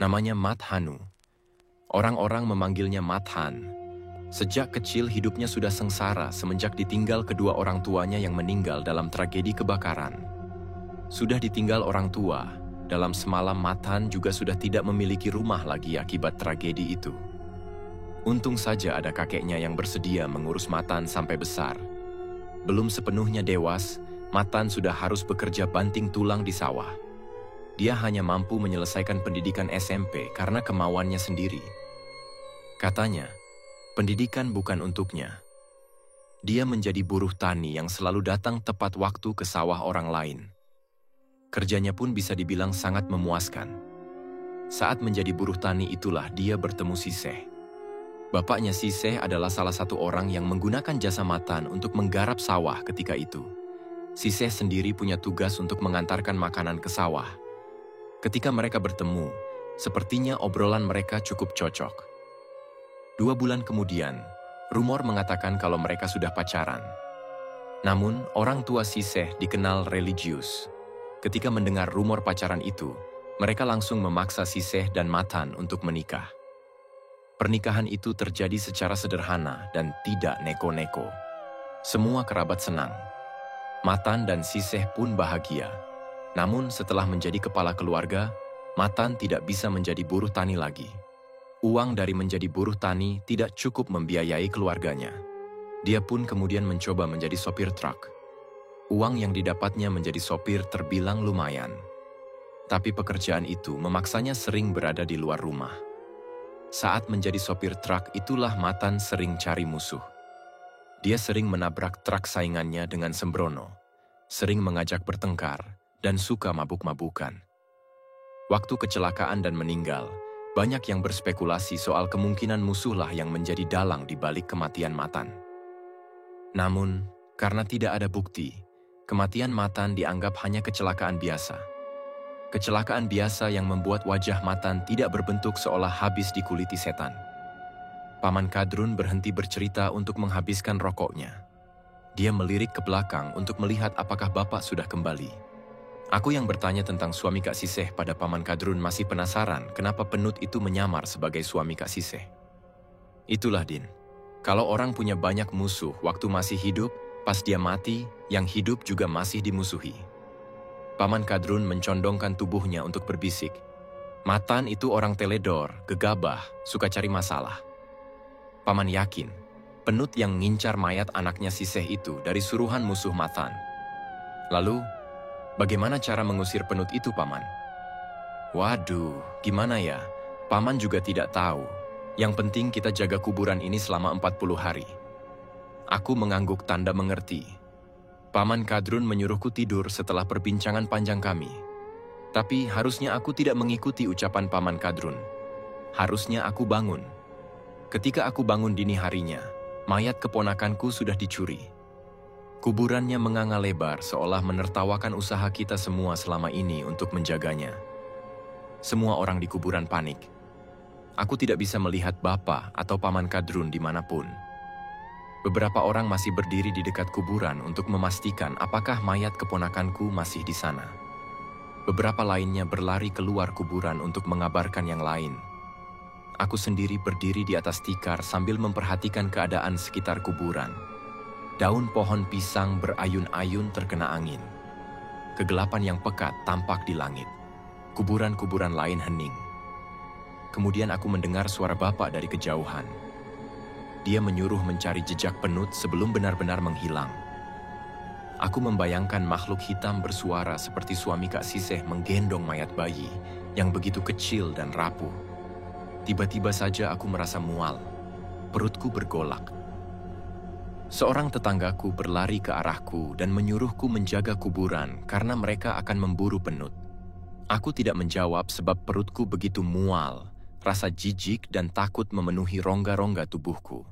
Namanya Mathanu. Orang-orang memanggilnya Mathan. Sejak kecil hidupnya sudah sengsara semenjak ditinggal kedua orang tuanya yang meninggal dalam tragedi kebakaran. Sudah ditinggal orang tua, dalam semalam Mathan juga sudah tidak memiliki rumah lagi akibat tragedi itu. Untung saja ada kakeknya yang bersedia mengurus Mathan sampai besar. Belum sepenuhnya dewas, Mathan sudah harus bekerja banting tulang di sawah. Dia hanya mampu menyelesaikan pendidikan SMP karena kemauannya sendiri. Katanya, pendidikan bukan untuknya. Dia menjadi buruh tani yang selalu datang tepat waktu ke sawah orang lain. Kerjanya pun bisa dibilang sangat memuaskan. Saat menjadi buruh tani itulah dia bertemu Siseh. Bapaknya Siseh adalah salah satu orang yang menggunakan jasa Mathan untuk menggarap sawah ketika itu. Siseh sendiri punya tugas untuk mengantarkan makanan ke sawah. Ketika mereka bertemu, sepertinya obrolan mereka cukup cocok. 2 bulan kemudian, rumor mengatakan kalau mereka sudah pacaran. Namun, orang tua Siseh dikenal religius. Ketika mendengar rumor pacaran itu, mereka langsung memaksa Siseh dan Mathan untuk menikah. Pernikahan itu terjadi secara sederhana dan tidak neko-neko. Semua kerabat senang. Mathan dan Siseh pun bahagia. Namun setelah menjadi kepala keluarga, Mathan tidak bisa menjadi buruh tani lagi. Uang dari menjadi buruh tani tidak cukup membiayai keluarganya. Dia pun kemudian mencoba menjadi sopir truk. Uang yang didapatnya menjadi sopir terbilang lumayan. Tapi pekerjaan itu memaksanya sering berada di luar rumah. Saat menjadi sopir truk itulah Mathan sering cari musuh. Dia sering menabrak truk saingannya dengan sembrono, sering mengajak bertengkar, dan suka mabuk-mabukan. Waktu kecelakaan dan meninggal, banyak yang berspekulasi soal kemungkinan musuhlah yang menjadi dalang di balik kematian Mathan. Namun, karena tidak ada bukti, kematian Mathan dianggap hanya kecelakaan biasa. Kecelakaan biasa yang membuat wajah Mathan tidak berbentuk seolah habis dikuliti setan. Paman Kadrun berhenti bercerita untuk menghabiskan rokoknya. Dia melirik ke belakang untuk melihat apakah bapak sudah kembali. Aku yang bertanya tentang suami Kak Siseh pada Paman Kadrun masih penasaran kenapa penut itu menyamar sebagai suami Kak Siseh. Itulah Din. Kalau orang punya banyak musuh waktu masih hidup, pas dia mati, yang hidup juga masih dimusuhi. Paman Kadrun mencondongkan tubuhnya untuk berbisik. Mathan itu orang teledor, gegabah, suka cari masalah. Paman yakin, penut yang ngincar mayat anaknya Siseh itu dari suruhan musuh Mathan. Lalu, bagaimana cara mengusir penut itu, Paman? Waduh, gimana ya? Paman juga tidak tahu. Yang penting kita jaga kuburan ini selama 40 hari. Aku mengangguk tanda mengerti. Paman Kadrun menyuruhku tidur setelah perbincangan panjang kami. Tapi harusnya aku tidak mengikuti ucapan Paman Kadrun. Harusnya aku bangun. Ketika aku bangun dini harinya, mayat keponakanku sudah dicuri. Kuburannya menganga lebar seolah menertawakan usaha kita semua selama ini untuk menjaganya. Semua orang di kuburan panik. Aku tidak bisa melihat Bapa atau Paman Kadrun dimanapun. Beberapa orang masih berdiri di dekat kuburan untuk memastikan apakah mayat keponakanku masih di sana. Beberapa lainnya berlari keluar kuburan untuk mengabarkan yang lain. Aku sendiri berdiri di atas tikar sambil memperhatikan keadaan sekitar kuburan. Daun pohon pisang berayun-ayun terkena angin. Kegelapan yang pekat tampak di langit. Kuburan-kuburan lain hening. Kemudian aku mendengar suara Bapak dari kejauhan. Dia menyuruh mencari jejak penut sebelum benar-benar menghilang. Aku membayangkan makhluk hitam bersuara seperti suami Kak Siseh menggendong mayat bayi yang begitu kecil dan rapuh. Tiba-tiba saja aku merasa mual. Perutku bergolak. Seorang tetanggaku berlari ke arahku dan menyuruhku menjaga kuburan karena mereka akan memburu penut. Aku tidak menjawab sebab perutku begitu mual, rasa jijik dan takut memenuhi rongga-rongga tubuhku.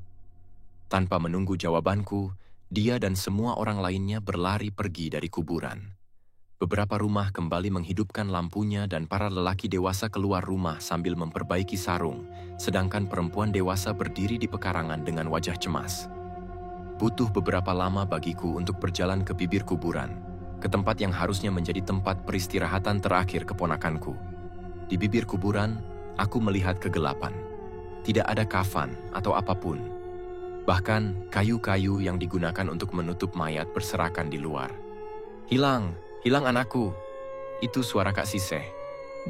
Tanpa menunggu jawabanku, dia dan semua orang lainnya berlari pergi dari kuburan. Beberapa rumah kembali menghidupkan lampunya dan para lelaki dewasa keluar rumah sambil memperbaiki sarung, sedangkan perempuan dewasa berdiri di pekarangan dengan wajah cemas. Butuh beberapa lama bagiku untuk berjalan ke bibir kuburan, ke tempat yang harusnya menjadi tempat peristirahatan terakhir keponakanku. Di bibir kuburan, Aku melihat kegelapan. Tidak ada kafan atau apapun. Bahkan kayu-kayu yang digunakan untuk menutup mayat berserakan di luar. Hilang, hilang anakku. Itu suara Kak Siseh.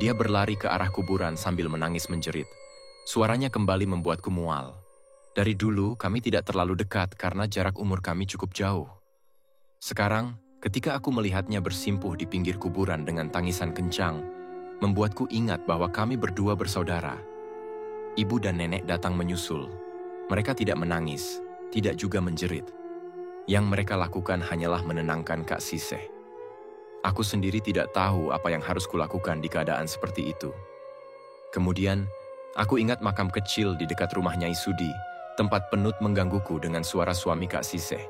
Dia berlari ke arah kuburan sambil menangis menjerit. Suaranya kembali membuatku mual. Dari dulu kami tidak terlalu dekat karena jarak umur kami cukup jauh. Sekarang, ketika aku melihatnya bersimpuh di pinggir kuburan dengan tangisan kencang, membuatku ingat bahwa kami berdua bersaudara. Ibu dan nenek datang menyusul. Mereka tidak menangis, tidak juga menjerit. Yang mereka lakukan hanyalah menenangkan Kak Siseh. Aku sendiri tidak tahu apa yang harus kulakukan di keadaan seperti itu. Kemudian, aku ingat makam kecil di dekat rumah Nyai Sudi, tempat penut menggangguku dengan suara suami Kak Siseh.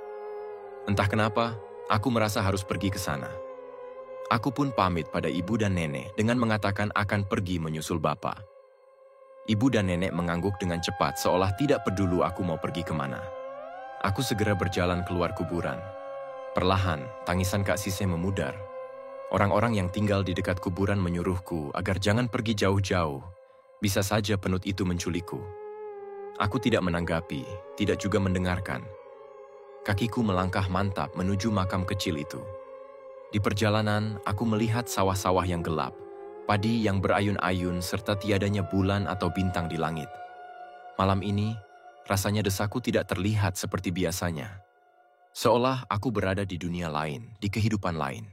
Entah kenapa, aku merasa harus pergi ke sana. Aku pun pamit pada ibu dan nenek dengan mengatakan akan pergi menyusul bapak. Ibu dan nenek mengangguk dengan cepat seolah tidak peduli aku mau pergi kemana. Aku segera berjalan keluar kuburan. Perlahan, tangisan Kak Siseh memudar. Orang-orang yang tinggal di dekat kuburan menyuruhku agar jangan pergi jauh-jauh. Bisa saja penut itu menculikku. Aku tidak menanggapi, tidak juga mendengarkan. Kakiku melangkah mantap menuju makam kecil itu. Di perjalanan, aku melihat sawah-sawah yang gelap, padi yang berayun-ayun serta tiadanya bulan atau bintang di langit. Malam ini, rasanya desaku tidak terlihat seperti biasanya. Seolah aku berada di dunia lain, di kehidupan lain.